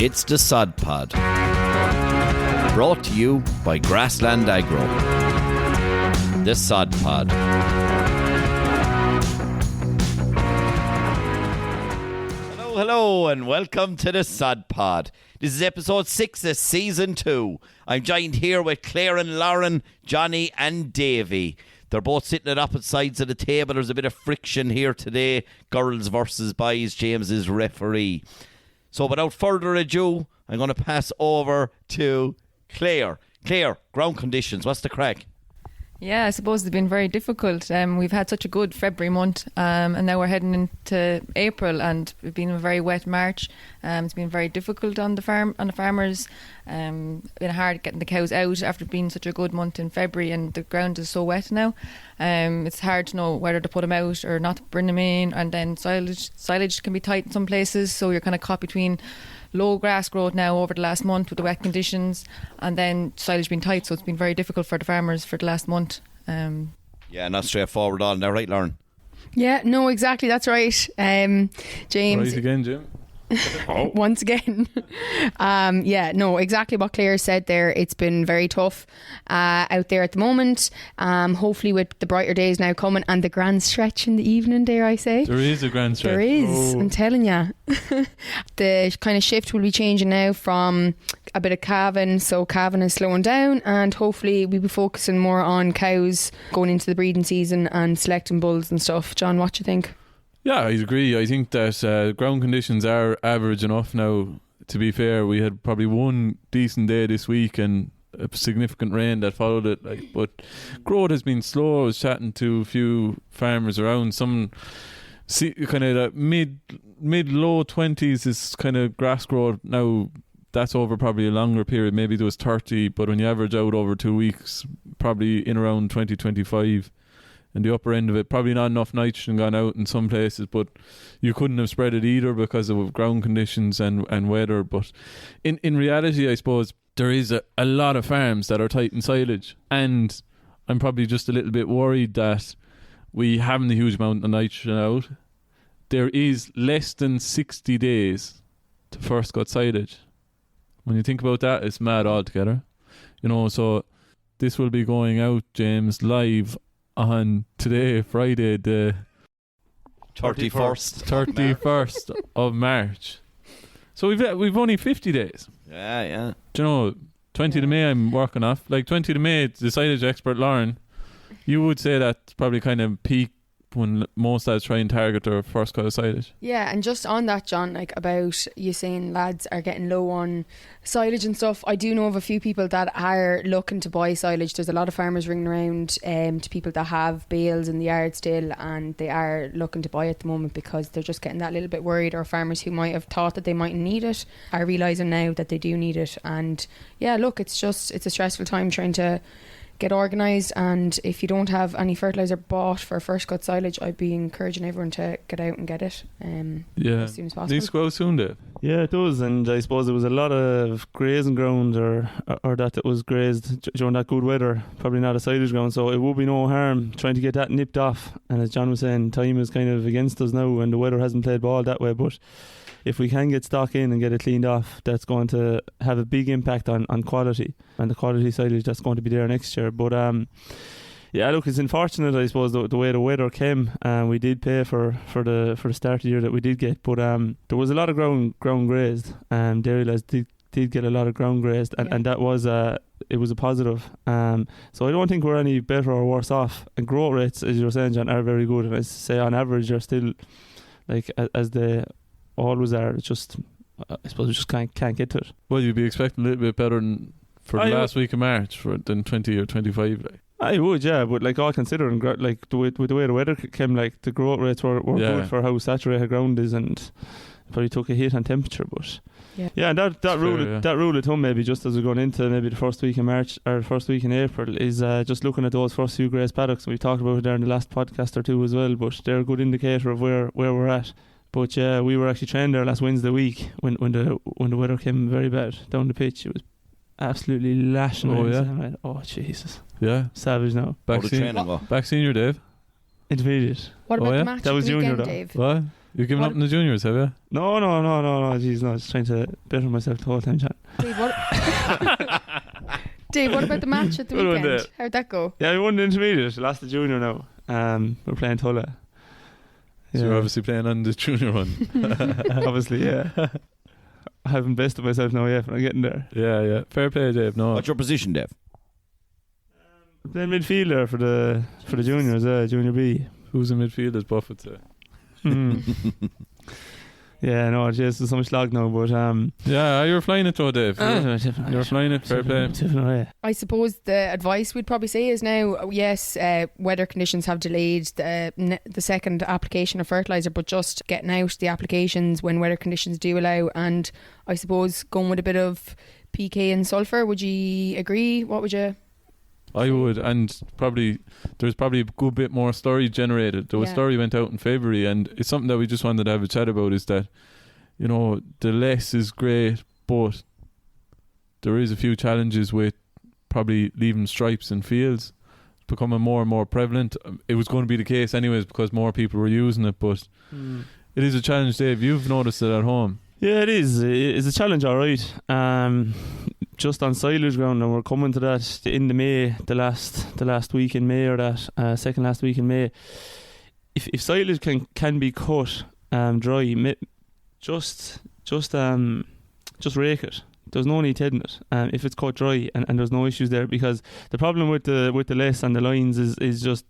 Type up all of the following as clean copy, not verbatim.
It's the Sod Pod, brought to you by Grassland Agro. The Sod Pod. Hello, and welcome to the Sod Pod. This is episode 6 of season 2. I'm joined here with Claire and Lauren, Johnny and Davey. They're both sitting at opposite sides of the table. There's a bit of friction here today. Girls versus boys. James is referee. So without further ado, I'm going to pass over to Claire. Claire, ground conditions, what's the crack? Yeah, I suppose it's been very difficult. We've had such a good February month, and now we're heading into April, and it's been a very wet March. It's been very difficult on the farmers. Been hard getting the cows out after being such a good month in February, and the ground is so wet now. It's hard to know whether to put them out or not to bring them in, and then silage can be tight in some places, so you're kind of caught between low grass growth now over the last month with the wet conditions, and then silage being tight, so it's been very difficult for the farmers for the last month. Yeah, not straightforward all now, right, Lauren? Yeah, no, exactly, that's right. James. Right again, Jim. Once again. Yeah, no, exactly what Claire said there. It's been very tough out there at the moment. Hopefully with the brighter days now coming and the grand stretch in the evening, dare I say. There is a grand stretch. There is, I'm telling you. The kind of shift will be changing now from a bit of calving, so calving is slowing down, and hopefully we'll be focusing more on cows going into the breeding season and selecting bulls and stuff. John, what do you think? Yeah, I agree. I think that ground conditions are average enough now. To be fair, we had probably one decent day this week and a significant rain that followed it. But growth has been slow. I was chatting to a few farmers around. Some kind of mid low 20s is kind of grass growth now. That's over probably a longer period. Maybe there was 30, but when you average out over 2 weeks, probably in around 20-25. And the upper end of it, probably not enough nitrogen gone out in some places, but you couldn't have spread it either because of ground conditions and weather. But in reality, I suppose there is a lot of farms that are tight in silage, and I'm probably just a little bit worried that we haven't a huge amount of nitrogen out. There is less than 60 days to first cut silage. When you think about that, it's mad altogether. You know, so this will be going out, James, live on today, Friday, the 31st of March. So we've only 50 days. Yeah. Do you know, 20 to May I'm working off. Like 20 to May, the silage expert Lauren, you would say that's probably kind of peak when most lads try and target their first cut of silage. Yeah, and just on that, John, like about you saying lads are getting low on silage and stuff, I do know of a few people that are looking to buy silage. There's a lot of farmers ringing around to people that have bales in the yard still, and they are looking to buy at the moment because they're just getting that little bit worried, or farmers who might have thought that they mightn't need it are realising now that they do need it. And yeah, look, it's a stressful time trying to get organised, and if you don't have any fertiliser bought for first cut silage, I'd be encouraging everyone to get out and get it as soon as possible. Needs to go out soon, Dave. Yeah, it does, and I suppose there was a lot of grazing ground or that it was grazed during that good weather, probably not a silage ground, so it would be no harm trying to get that nipped off. And as John was saying, time is kind of against us now and the weather hasn't played ball that way, but if we can get stock in and get it cleaned off, that's going to have a big impact on quality and the quality silage that's going to be there next year. But yeah, look, it's unfortunate, I suppose, the way the weather came. We did pay for the start of the year that we did get, but there was a lot of ground grazed. Dairy lads did get a lot of ground grazed, and that was it was a positive. So I don't think we're any better or worse off. And growth rates, as you were saying, John, are very good. And I say on average, they're still like as they always are. It's just I suppose we just can't get to it. Well, you'd be expecting a little bit better for the last week of March than 20 or 25. Like. I would, yeah, but like all considering, like with the way the weather came, like the growth rates were good for how saturated ground is, and probably took a hit on temperature. But yeah, and that rule of thumb, maybe just as we're going into maybe the first week in March or first week in April, is just looking at those first few grazed paddocks. We talked about it there in the last podcast or two as well, but they're a good indicator of where we're at. But yeah, we were actually trained there last Wednesday week when the weather came very bad down the pitch. It was absolutely lashing. Oh Jesus. Yeah. Savage now. Back senior, Dave. Intermediate. What about the match that was the junior weekend, though. Dave? What? You've given up in the juniors, have you? No. Jeez, no. I was trying to better myself the whole time, John. Dave, what about the match at the Good one, weekend? Dave. How'd that go? Yeah, we won the intermediate. Lost the junior now. We're playing Tulla. So you're obviously playing on the junior one. Obviously, yeah. I haven't bested myself now yet, but I'm getting there. Yeah. Fair play, Dave. No. What's your position, Dave? I'm playing midfielder for the juniors, junior B. Who's in midfield, as Buffett said? Yeah, no, it's so much lag now, but yeah, you're flying it though, Dave. You're flying it. Fair play. I suppose the advice we'd probably say is now, yes, weather conditions have delayed the second application of fertiliser, but just getting out the applications when weather conditions do allow, and I suppose going with a bit of PK and sulphur. Would you agree? What would you? I would, and there's probably a good bit more slurry generated. The slurry went out in February, and it's something that we just wanted to have a chat about, is that, you know, the less is great, but there is a few challenges with probably leaving stripes in fields. It's becoming more and more prevalent. It was going to be the case anyways because more people were using it, but it is a challenge, Dave. You've noticed it at home. Yeah, it is. It's a challenge, all right. Just on silage ground, and we're coming to that in the May, the last week in May, or that second last week in May. If silage can be cut dry, just rake it. There's no need to heading it if it's cut dry, and there's no issues there, because the problem with the less and the lines is just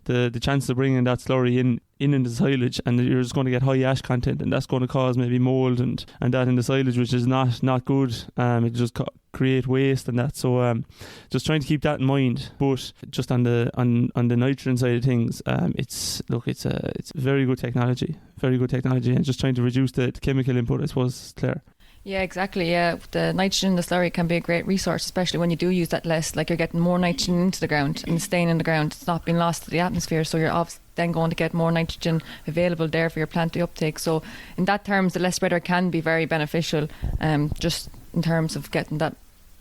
the chance of bringing that slurry in the silage, and you're just going to get high ash content, and that's going to cause maybe mould and that in the silage, which is not good. It just create waste and that. So just trying to keep that in mind. But just on the nitrogen side of things, it's very good technology, and just trying to reduce the chemical input, I suppose, Claire. Yeah, exactly. Yeah, the nitrogen in the slurry can be a great resource, especially when you do use that less. Like, you're getting more nitrogen into the ground and staying in the ground. It's not being lost to the atmosphere, so you're obviously then going to get more nitrogen available there for your plant to uptake. So in that terms, the less spreader can be very beneficial, just in terms of getting that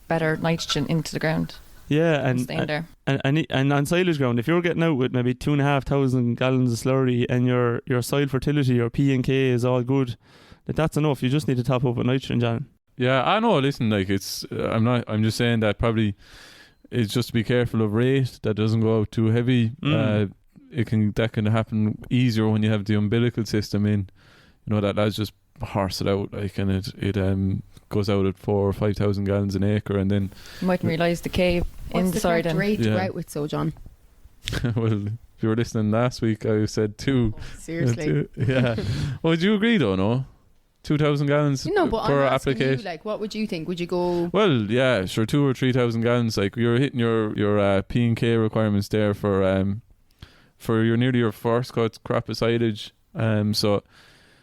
better nitrogen into the ground. Yeah, and staying there. And on silage ground, if you're getting out with maybe 2,500 gallons of slurry and your soil fertility, your P and K is all good, that's enough. You just need to top up with nitrogen, John. Yeah, I know. Listen, like, it's I'm just saying that probably it's just to be careful of rate, that doesn't go out too heavy. That can happen easier when you have the umbilical system in. You know, that's just horse it out, like, and it goes out at 4,000 or 5,000 gallons an acre, and then you mightn't realise the K in the soil. What's the correct rate to go out with, so, John? Well, if you were listening last week, I said 2. Seriously? Yeah. Well, would you agree though? No. 2,000 gallons no, but per I'm asking application. you, like, what would you think? Would you go? Well, yeah, sure, 2,000 or 3,000 gallons. Like, you're hitting your P and K requirements there for your nearly your first cut crop of silage. So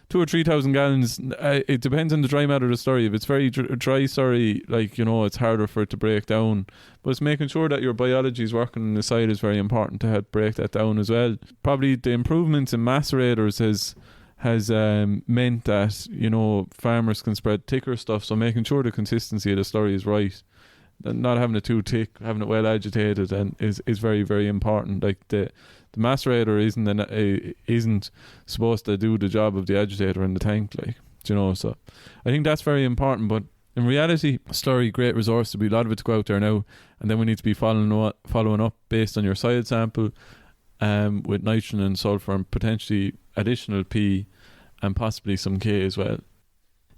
2,000 or 3,000 gallons. It depends on the dry matter of the slurry. If it's very dry slurry, like, you know, it's harder for it to break down. But it's making sure that your biology is working on the side is very important to help break that down as well. Probably the improvements in macerators has meant that, you know, farmers can spread thicker stuff, so making sure the consistency of the slurry is right, not having it too thick, having it well agitated, and is very, very important. Like, the macerator isn't supposed to do the job of the agitator in the tank, like, you know. So I think that's very important. But in reality, slurry, great resource to be a lot of it to go out there now, and then we need to be following up based on your soil sample, with nitrogen and sulphur and potentially additional P and possibly some K as well.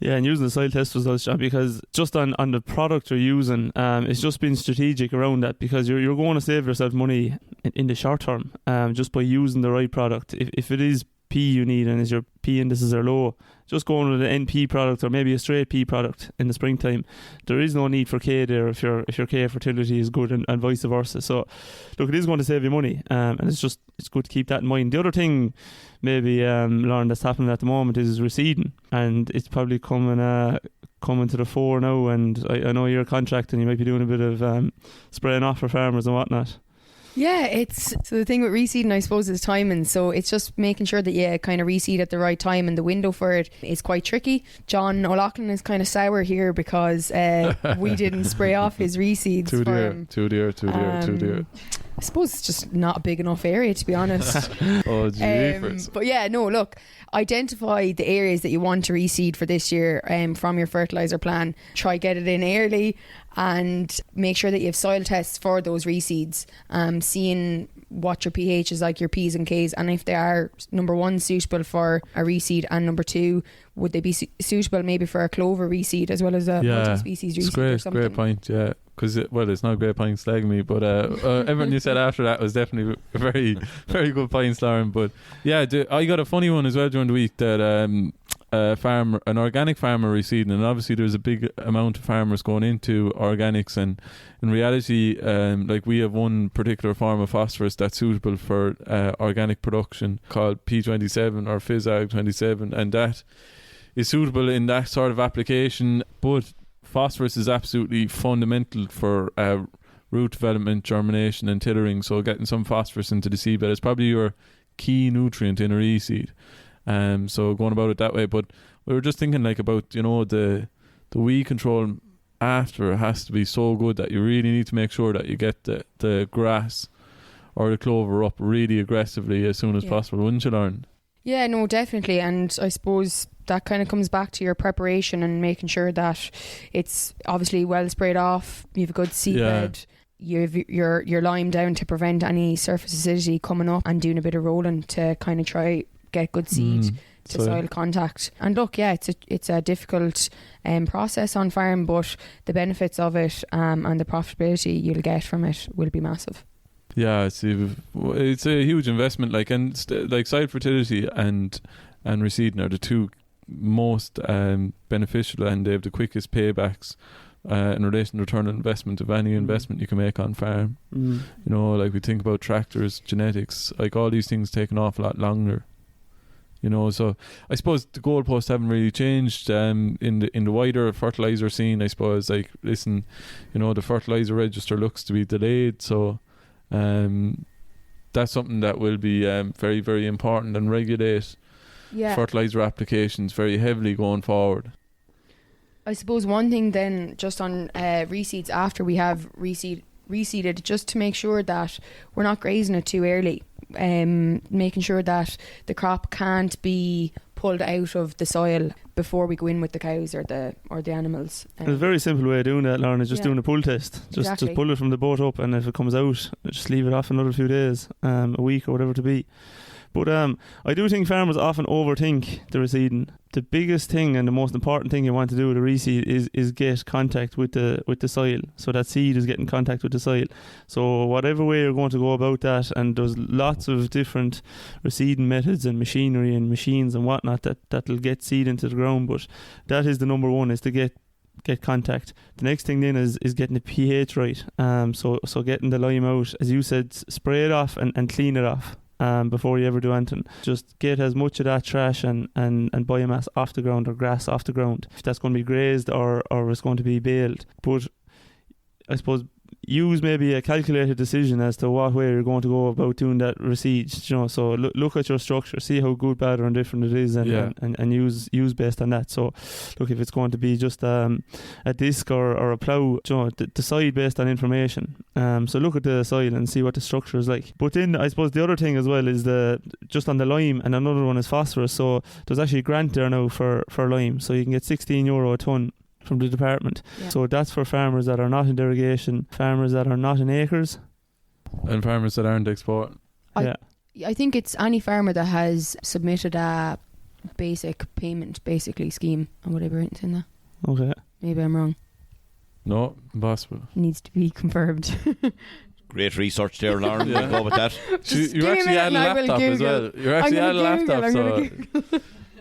Yeah, and using the soil test results, John, because just on the product you're using, it's just being strategic around that, because you're going to save yourself money in the short term, just by using the right product. If it is P you need and your P indices are low, just going with an NP product or maybe a straight P product in the springtime. There is no need for K there if your K fertility is good, and vice versa. So look, it is going to save you money, and it's good to keep that in mind. The other thing maybe, Lauren, that's happening at the moment is reseeding, and it's probably coming to the fore now, and I know you're contracting, you might be doing a bit of spraying off for farmers and whatnot. Yeah, so the thing with reseeding, I suppose, is timing. So it's just making sure that you kind of reseed at the right time, and the window for it is quite tricky. John O'Loughlin is kind of sour here because we didn't spray off his reseeds. Too dear. I suppose it's just not a big enough area, to be honest. Oh, jeepers. But yeah, no, look, identify the areas that you want to reseed for this year from your fertiliser plan. Try get it in early and make sure that you have soil tests for those reseeds, seeing what your pH is like, your P's and K's, and if they are, number one, suitable for a reseed, and number two, would they be suitable maybe for a clover reseed as well as a multi-species reseed or something. Great point, yeah. Because it's not a great point slagging me, but everything you said after that was definitely a very, very good point, Lauren. But yeah, I got a funny one as well during the week that an organic farmer reseeding, and obviously there's a big amount of farmers going into organics, and in reality, like we have one particular form of phosphorus that's suitable for organic production called P27 or Physag 27, and that is suitable in that sort of application, but phosphorus is absolutely fundamental for root development, germination and tillering, so getting some phosphorus into the seedbed is probably your key nutrient in a reseed. So going about it that way. But we were just thinking like about, the weed control after has to be so good that you really need to make sure that you get the grass or the clover up really aggressively as soon as possible, wouldn't you, Lauren? Yeah, no, definitely. And I suppose that kind of comes back to your preparation and making sure that it's obviously well sprayed off, you have a good seedbed, you have your lime down to prevent any surface acidity coming up, and doing a bit of rolling to kind of try get good seed to soil contact. And look, yeah, it's a difficult process on farm, but the benefits of it and the profitability you'll get from it will be massive. Yeah, it's a huge investment. Like, and like soil fertility and reseeding are the two most beneficial, and they have the quickest paybacks in relation to return on investment of any investment you can make on farm. Like we think about tractors, genetics, like all these things take an awful lot longer. So I suppose the goalposts haven't really changed in the wider fertilizer scene. I suppose, like, listen, the fertilizer register looks to be delayed, so that's something that will be very, very important and regulate fertilizer applications very heavily going forward. I suppose one thing then, just on reseeds, after we have reseeded, just to make sure that we're not grazing it too early, making sure that the crop can't be pulled out of the soil before we go in with the cows or the animals. There's a very simple way of doing that, Lauren, is just doing a pull test. Just pull it from the boat up, and if it comes out, just leave it off another few days, a week or whatever it to be. But I do think farmers often overthink the reseeding. The biggest thing and the most important thing you want to do with a reseed is get contact with the soil. So that seed is getting contact with the soil. So whatever way you're going to go about that, and there's lots of different reseeding methods and machinery and machines and whatnot that'll get seed into the ground. But that is the number one, is to get contact. The next thing then is getting the pH right. So getting the lime out, as you said, spray it off and clean it off. Before you ever do anything, just get as much of that trash and biomass off the ground, or grass off the ground, if that's going to be grazed or it's going to be baled. But I suppose use maybe a calculated decision as to what way you're going to go about doing that reseed. So look at your structure, see how good, bad or indifferent it is, and use based on that. So look, if it's going to be just a disc or a plough, decide based on information. So look at the soil and see what the structure is like. But then I suppose the other thing as well is just on the lime, and another one is phosphorus. So there's actually a grant there now for lime, so you can get €16 a tonne from the department. So that's for farmers that are not in irrigation, farmers that are not in acres, and farmers that aren't exporting. I think it's any farmer that has submitted a basic payment scheme or whatever it's in that. Okay, maybe I'm wrong. No, impossible. Needs to be confirmed. Great research there, Lauren. We'll go with that. You actually had a laptop as well. You actually had a laptop, so.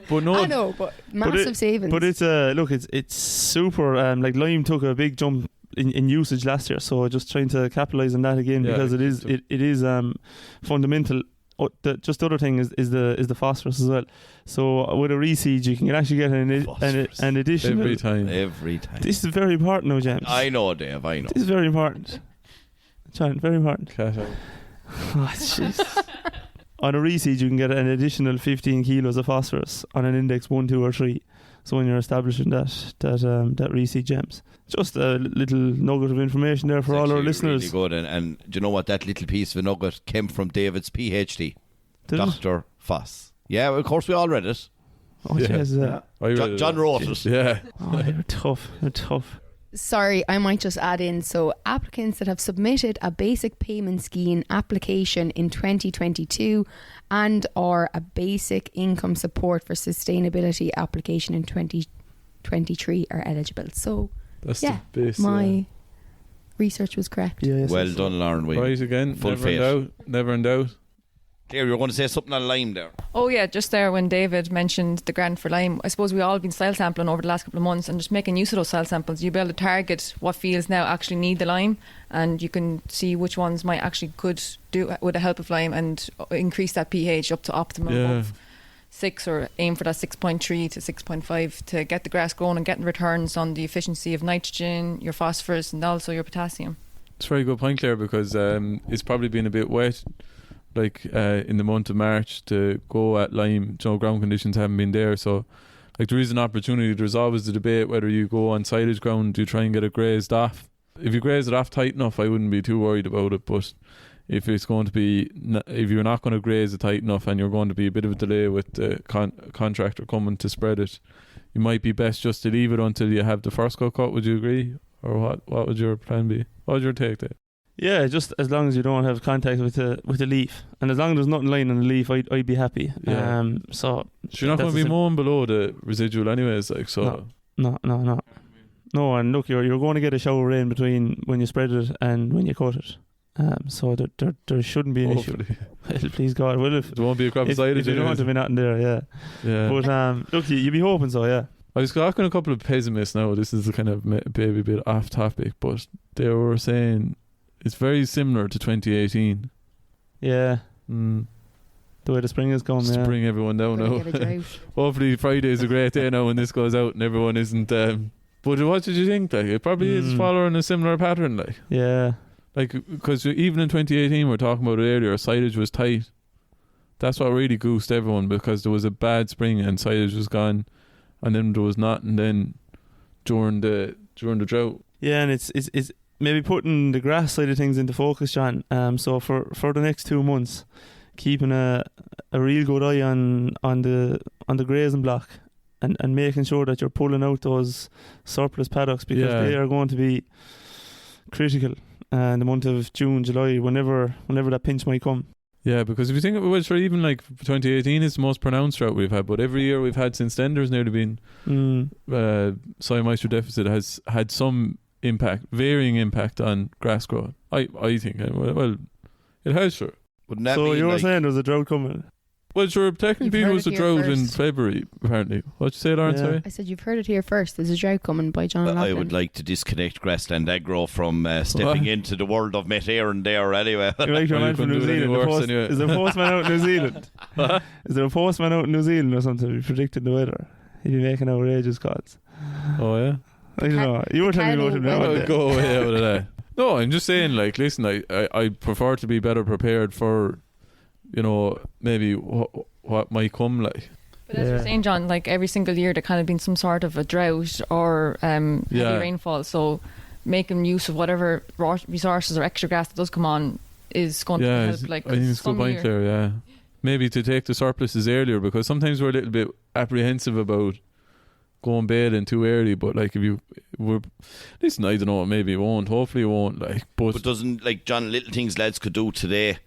But no, I know, but massive savings. But it's it's super. Like lime took a big jump in usage last year, so just trying to capitalise on that again, because it is fundamental. Just the other thing is the phosphorus as well. So with a reseed, you can actually get an additional every time. This is very important now, James. I know, Dave. I know. This is very important. John, very important. Oh, jeez. On a reseed, you can get an additional 15 kilos of phosphorus on an index 1, 2 or 3. So when you're establishing that reseed gems, just a little nugget of information there for all our listeners. Really good, and do you know what? That little piece of a nugget came from David's PhD, Dr. Foss. Yeah, of course we all read it. Oh, yes, John wrote it. Yeah. Oh, you're tough. You're tough. Sorry, I might just add in. So applicants that have submitted a basic payment scheme application in 2022 and or a basic income support for sustainability application in 2023 are eligible. So That's yeah, the base. my research was correct. Yes, Well done, Lauren. Right again. Full Never faith. in doubt. Never in doubt. Claire, you were going to say something on lime there. Oh yeah, just there when David mentioned the grant for lime, I suppose we all been soil sampling over the last couple of months and just making use of those soil samples. You'll be able to target what fields now actually need the lime, and you can see which ones might actually could do with the help of lime and increase that pH up to optimum of 6, or aim for that 6.3 to 6.5 to get the grass growing and getting returns on the efficiency of nitrogen, your phosphorus, and also your potassium. It's a very good point, Claire, because it's probably been a bit wet, like in the month of March, to go at lime. You know, ground conditions haven't been there, so like there is an opportunity. There's always the debate whether you go on silage ground, do you try and get it grazed off. If you graze it off tight enough, I wouldn't be too worried about it. But if it's going to be, if you're not going to graze it tight enough and you're going to be a bit of a delay with the contractor coming to spread it, you might be best just to leave it until you have the first cut. Would you agree? Or what would your plan be? What would your take there? Yeah, just as long as you don't have contact with the leaf, and as long as there's nothing lying on the leaf, I'd be happy. Yeah. So you're not going to be mowing below the residual anyways, like so. No. No, and look, you're going to get a shower rain between when you spread it and when you cut it. So there shouldn't be an issue. Well, please God, well, if there won't be a crop of silage. There don't want to be nothing there, yeah. But look, you'd be hoping so, yeah. I was talking to a couple of pessimists now. This is a kind of maybe a bit off topic, but they were saying it's very similar to 2018. Yeah. The way the spring is coming, just to bring everyone down now. Hopefully Friday's a great day now when this goes out and everyone isn't. But what did you think? Like, it probably is following a similar pattern. Like, yeah. Like, because even in 2018, we were talking about it earlier, silage was tight. That's what really goosed everyone, because there was a bad spring and silage was gone, and then there was not, and then during the drought. Yeah, and it's maybe putting the grass side of things into focus, John. So for the next 2 months, keeping a real good eye on the grazing block, and making sure that you're pulling out those surplus paddocks, because they are going to be critical. And the month of June, July, whenever that pinch might come. Yeah, because if you think of it, for even like 2018 is the most pronounced drought we've had, but every year we've had since then, there's nearly been soil moisture deficit has had some impact, varying impact on grass growth. I think, well, it has, sure. Wouldn't that so mean you were like saying there's a drought coming? Well, sure, technically it was a drought in February, apparently. What'd you say, Lauren? Sorry? I said you've heard it here first. There's a drought coming by John Laughlin. I would like to disconnect Grassland Agro from stepping into the world of Met Éireann there anyway. You're like your man from New Zealand. Is there a postman out in New Zealand? Is there a postman out in New Zealand or something predicting the weather? He'd be making outrageous calls. Oh, yeah? I don't know. You were telling me about him now. Go away out of that. No, I'm just saying, like, listen, I prefer to be better prepared for, maybe what might come, like. But as you're saying, John, like every single year there kind of been some sort of a drought or heavy rainfall, so making use of whatever resources or extra gas that does come on is going to help. Like, I think it's a good point there, yeah. Maybe to take the surpluses earlier, because sometimes we're a little bit apprehensive about going bathing too early, but like listen, I don't know, maybe it won't, hopefully it won't, like, but doesn't, like, John, little things lads could do today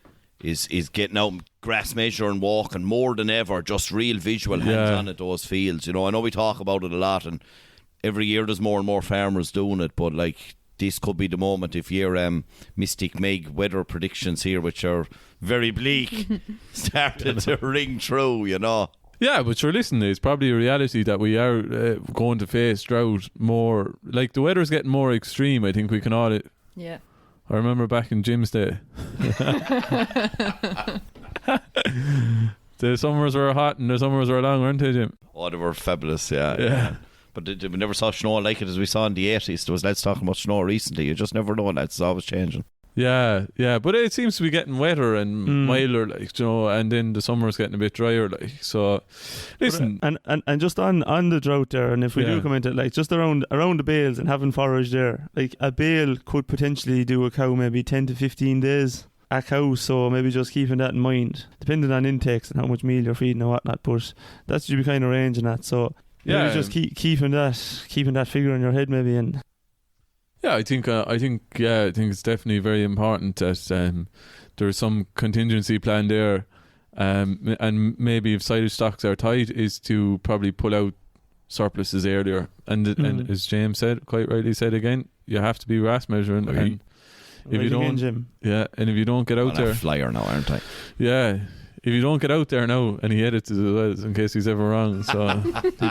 is getting out grass measure and walking more than ever, just real visual hands on at those fields. I know we talk about it a lot, and every year there's more and more farmers doing it, but like this could be the moment if your Mystic Meg weather predictions here, which are very bleak, started to ring true, Yeah, but sure, listen, it's probably a reality that we are going to face drought more. Like, the weather's getting more extreme, I think we can all. Yeah. I remember back in Jim's day. The summers were hot and the summers were long, weren't they, Jim? Oh, they were fabulous, yeah. But we never saw snow like it as we saw in the 80s. There was lads talking about snow recently. You just never know, lads. It's always changing. Yeah, but it seems to be getting wetter and milder, like, you know, and then the summer's getting a bit drier, like. So, listen, and just on the drought there, and if we do come into it, like just around the bales and having forage there, like a bale could potentially do a cow maybe 10 to 15 days a cow, so maybe just keeping that in mind, depending on intakes and how much meal you're feeding and whatnot. But that's you be kind of ranging that. So maybe just keeping that figure in your head, maybe. And yeah, I think it's definitely very important that there's some contingency plan there, and maybe if silage stocks are tight, is to probably pull out surpluses earlier. And as James said, quite rightly said again, you have to be RAS measuring. Okay. And if you don't, and if you don't get out there, flyer now, aren't I? Yeah. If you don't get out there now, and he edits as well, in case he's ever wrong, so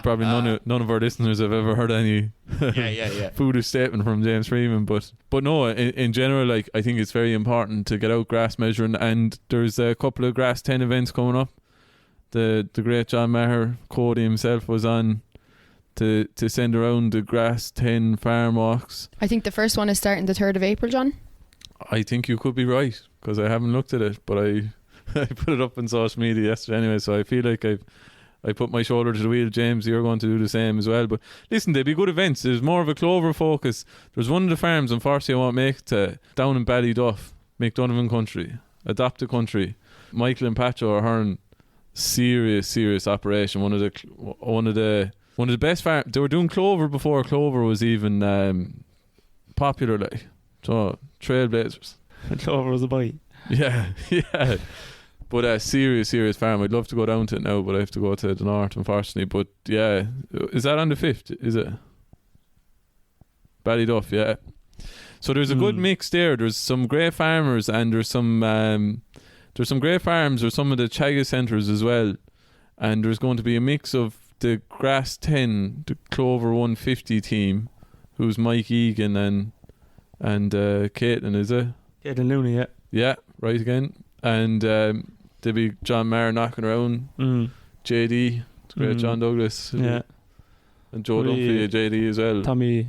probably none of our listeners have ever heard any foolish statement from James Freeman. But no, in general, like, I think it's very important to get out grass measuring, and there's a couple of grass 10 events coming up. The great John Maher, Cody himself, was on to send around the grass 10 farm walks. I think the first one is starting the 3rd of April, John. I think you could be right, because I haven't looked at it, but I put it up on social media yesterday anyway, so I feel like I put my shoulder to the wheel. James, you're going to do the same as well. But listen, they'll be good events. There's more of a clover focus. There's one of the farms, unfortunately, I won't make to down in Ballyduff, McDonovan country, adopted country. Michael and Pacho are having serious operation. One of the best farms. They were doing clover before clover was even popular, like, so trailblazers. And clover was a bite. Yeah. But a serious farm. I'd love to go down to it now, but I have to go to the north, unfortunately. But yeah, is that on the 5th? Is it? Ballyduff, yeah. So there's a good mix there. There's some great farmers, and there's some great farms, or some of the Chaga centres as well. And there's going to be a mix of the Grass 10, the Clover 150 team, who's Mike Egan and Caitlin, is it? Caitlin Looney, yeah. Yeah, right again. And there'll be John Maher knocking around. JD, the great John Douglas. Yeah. And Joe Dunphy, JD as well. Tommy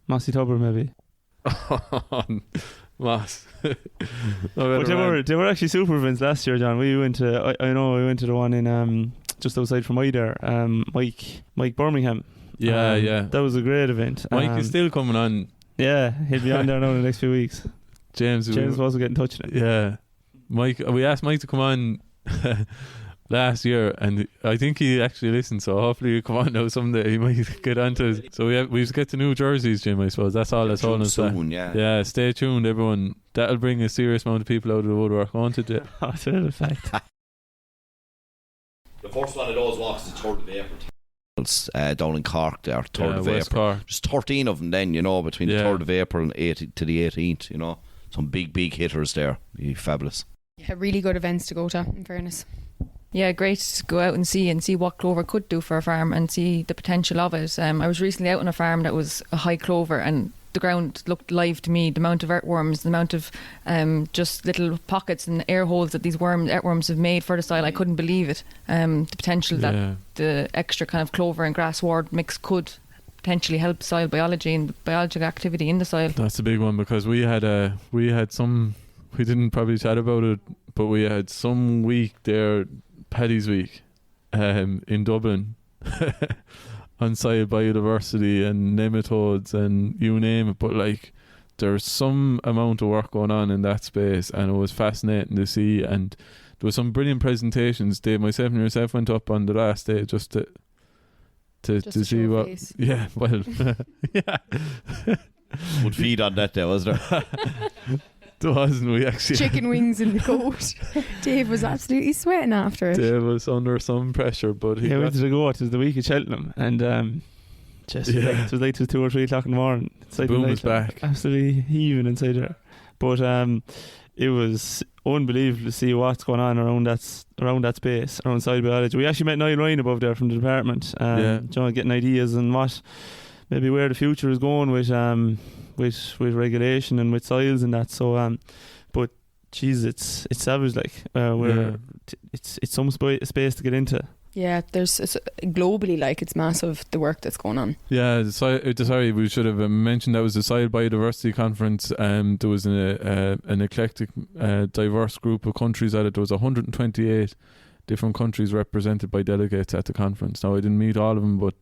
Mossy Tubber, maybe. Moss. But they were actually super events last year, John. We went to we went to the one in just outside from Ida, Mike Birmingham. Yeah. That was a great event. Mike is still coming on. Yeah, he'll be on there now in the next few weeks. James was also getting in touch with him. Yeah. Mike, we asked Mike to come on last year, and I think he actually listened, so hopefully he'll come on now someday. He might get onto it. So we have to get the new jerseys, Jim, I suppose. That's all that's holding us back. Yeah, stay tuned, everyone. That'll bring a serious amount of people out of the woodwork, won't it? That's a fact. The first one of those walks is 3rd of April. Down in Cork there, 3rd of West April. Cork. There's 13 of them then, between the 3rd of April and to the 18th, Some big hitters there. Be fabulous. Yeah, really good events to go to, in fairness. Yeah, great to go out and see what clover could do for a farm and see the potential of it. I was recently out on a farm that was a high clover, and the ground looked live to me. The amount of earthworms, the amount of just little pockets and air holes that these earthworms have made for the soil, I couldn't believe it. The potential that the extra kind of clover and grass sward mix could potentially help soil biology and biological activity in the soil. That's a big one, because we had some, we didn't probably chat about it, but we had some week there, Paddy's Week, in Dublin, on soil biodiversity and nematodes and you name it. But like, there's some amount of work going on in that space, and it was fascinating to see. And there were some brilliant presentations. Dave, myself and yourself went up on the last day just to see what face. Yeah, well yeah, would feed on that there, was there? There wasn't. We actually chicken wings in the coat. Dave was absolutely sweating after it. Dave was under some pressure, but he went to the goat. It was the week of Cheltenham, and it was like 2 or 3 o'clock in the morning. The boom was back, absolutely heaving inside there. But it was unbelievable to see what's going on around that space, around soil biology. We actually met Niall Ryan above there from the department, getting ideas on maybe where the future is going with regulation and with soils and that. So, but geez, it's savage. Like it's some space to get into. Yeah, there's globally, like, it's massive, the work that's going on. Yeah, sorry, we should have mentioned that was the Soil Biodiversity Conference. There was an eclectic, diverse group of countries at it. There was 128 different countries represented by delegates at the conference. Now, I didn't meet all of them, but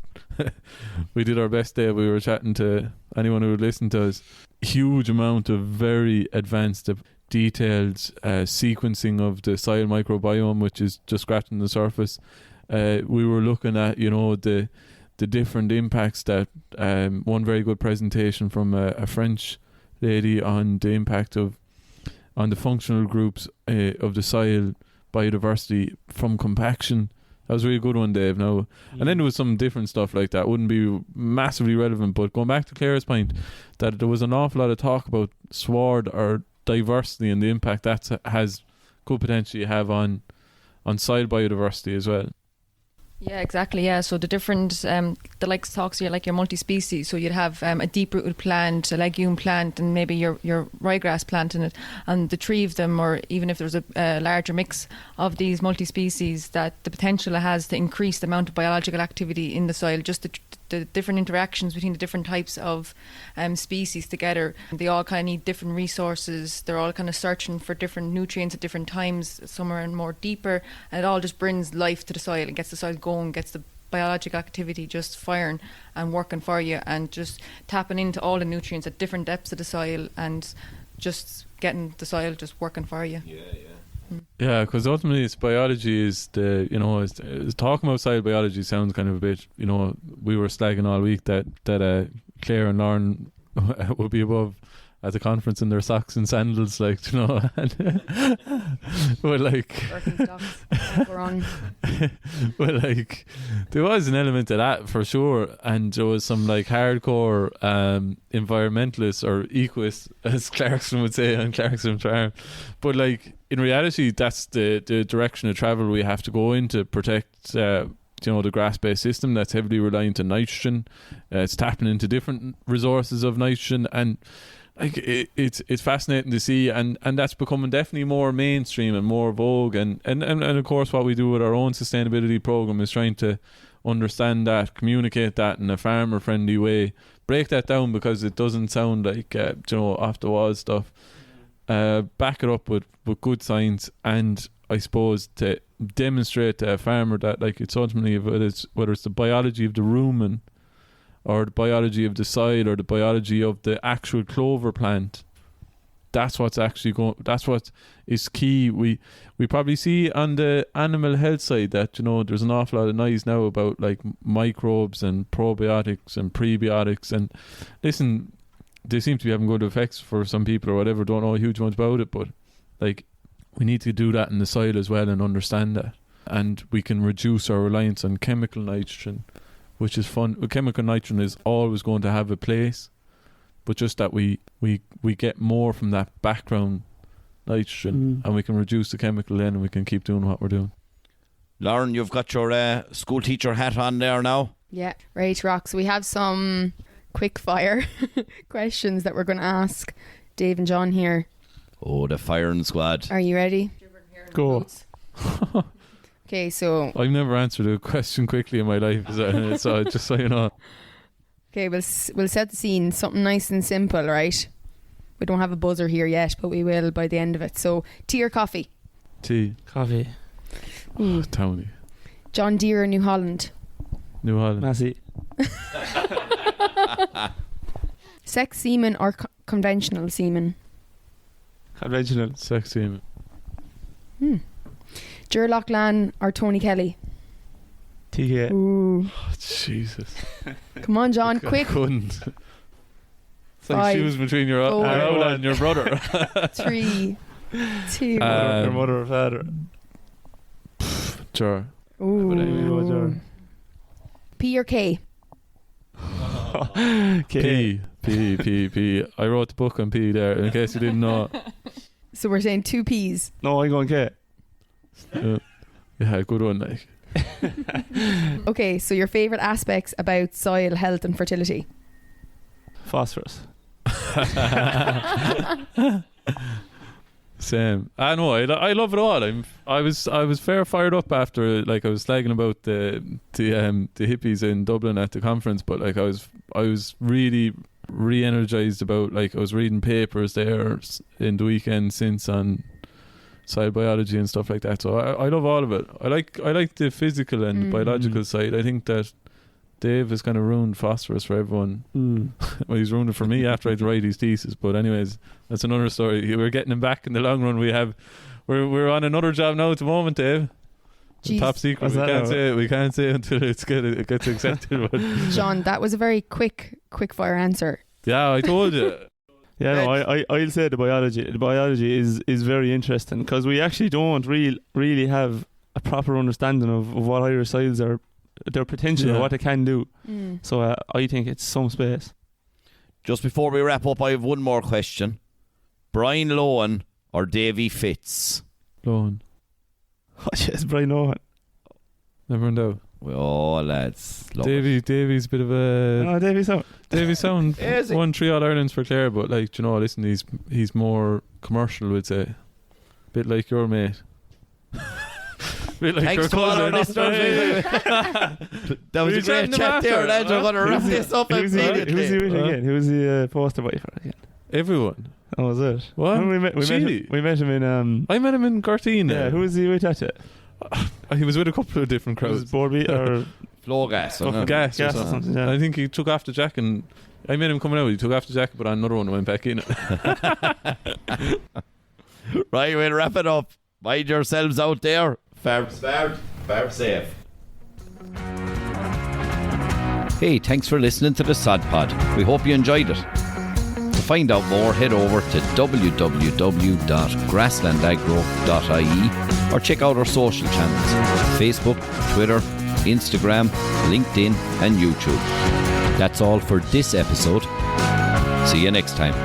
we did our best there. We were chatting to anyone who would listen to us. Huge amount of very advanced, detailed sequencing of the soil microbiome, which is just scratching the surface. We were looking at, the different impacts that one very good presentation from a French lady on the impact on the functional groups of the soil biodiversity from compaction. That was a really good one, Dave. Now, and then there was some different stuff like that. Wouldn't be massively relevant, but going back to Claire's point, that there was an awful lot of talk about sward or diversity and the impact that could potentially have on soil biodiversity as well. Yeah, exactly. Yeah, so the different, the likes talks here, like your multi-species. So you'd have a deep-rooted plant, a legume plant, and maybe your ryegrass plant in it. And the three of them, or even if there's a larger mix of these multi-species, that the potential it has to increase the amount of biological activity in the soil, just the different interactions between the different types of species together. They all kind of need different resources. They're all kind of searching for different nutrients at different times. Some are more deeper, and it all just brings life to the soil and gets the soil going, gets the biological activity just firing and working for you, and just tapping into all the nutrients at different depths of the soil and just getting the soil just working for you. Yeah, because ultimately it's biology is talking about soil biology sounds kind of a bit, we were slagging all week that Claire and Lauren would be above at the conference in their socks and sandals, but like well, like there was an element of that for sure, and there was some like hardcore environmentalists or equists, as Clarkson would say on Clarkson Farm, but like in reality that's the direction of travel we have to go in to protect the grass-based system that's heavily reliant on nitrogen. It's tapping into different resources of nitrogen, and like it's fascinating to see, and that's becoming definitely more mainstream and more vogue, and of course what we do with our own sustainability program is trying to understand that, communicate that in a farmer friendly way, break that down, because it doesn't sound like off the wall stuff. Back it up with good science, and I suppose to demonstrate to a farmer that like it's ultimately whether it's the biology of the rumen or the biology of the soil or the biology of the actual clover plant, that's what's actually going. That's what is key. We probably see on the animal health side that there's an awful lot of noise now about like microbes and probiotics and prebiotics, and listen, they seem to be having good effects for some people or whatever. Don't know a huge amount about it, but like we need to do that in the soil as well and understand that, and we can reduce our reliance on chemical nitrogen, which is fun. Chemical nitrogen is always going to have a place, but just that we get more from that background nitrogen, and we can reduce the chemical then, and we can keep doing what we're doing. Lauren, you've got your school teacher hat on there now. Yeah, right, Rox. We have some quick fire questions that we're going to ask Dave and John here. Oh, the firing squad. Are you ready? Go. Okay, so I've never answered a question quickly in my life, so just so you know. Okay, we'll set the scene. Something nice and simple, right? We don't have a buzzer here yet, but we will by the end of it. So, tea or coffee? Tea. Coffee. Oh, Tony. John Deere or New Holland? New Holland. Massey. Sex semen or conventional semen? Conventional. Sex semen. Ger Loughlin or Tony Kelly? TK. Ooh. Oh, Jesus. Come on, John, quick. Couldn't. It's like 5, shoes between your 4, Aola and your brother. 3, 2. Your mother or father. Sure. Ooh. P or K? K. P. I wrote the book on P there, in case you didn't know. So we're saying 2 Ps. No, I'm going K. Yeah, good one, like. Okay, so your favourite aspects about soil health and fertility? Phosphorus. Same. I know. I love it all. I was fair fired up after, like, I was slagging about the hippies in Dublin at the conference, but like I was really re-energized about, like, I was reading papers there in the weekend since on cell biology and stuff like that. So I love all of it. I like the physical and biological side. I think that Dave has kind of ruined phosphorus for everyone. Well, he's ruined it for me after I had to write his thesis. But anyways, that's another story. We're getting him back in the long run. We're on another job now at the moment, Dave. Top secret. We can't say it until it gets accepted. But John, that was a very quick fire answer. Yeah, I told you. Yeah, no, I'll say the biology. The biology is very interesting because we actually don't really have a proper understanding of what Irish soils are, their potential, or what they can do. So I think it's some space. Just before we wrap up, I have one more question. Brian Lohan or Davy Fitz? Lohan. Oh, yes, Brian Lohan. Never in doubt. Oh, lads. Davy's a bit of a... Oh, Davy Sound. Davy Sound won 3 All-Irelands for Clare, but, like, you know, listen, he's more commercial, we'd say. Bit like your mate. Bit like Thanks your to all our cousin. listeners. That was a great chat there, lads. We're going to wrap this up Who's he with immediately. again? Who's the poster boy for again? Everyone. Oh, was it? What? We met him in... I met him in Garteen. Yeah, who was he with at it? He was with a couple of different Was crowds. it Borby or... Floor gas. I don't know. Gas or Gas or something. something, yeah. I think he took off the jacket and I made him coming out. He took off the jacket, but on another one and went back in. Right, we'll wrap it up. Mind yourselves out there. Farm safe. Hey, thanks for listening to the Sod Pod. We hope you enjoyed it. To find out more, head over to www.grasslandagro.ie or check out our social channels: Facebook, Twitter, Instagram, LinkedIn and YouTube. That's all for this episode. See you next time.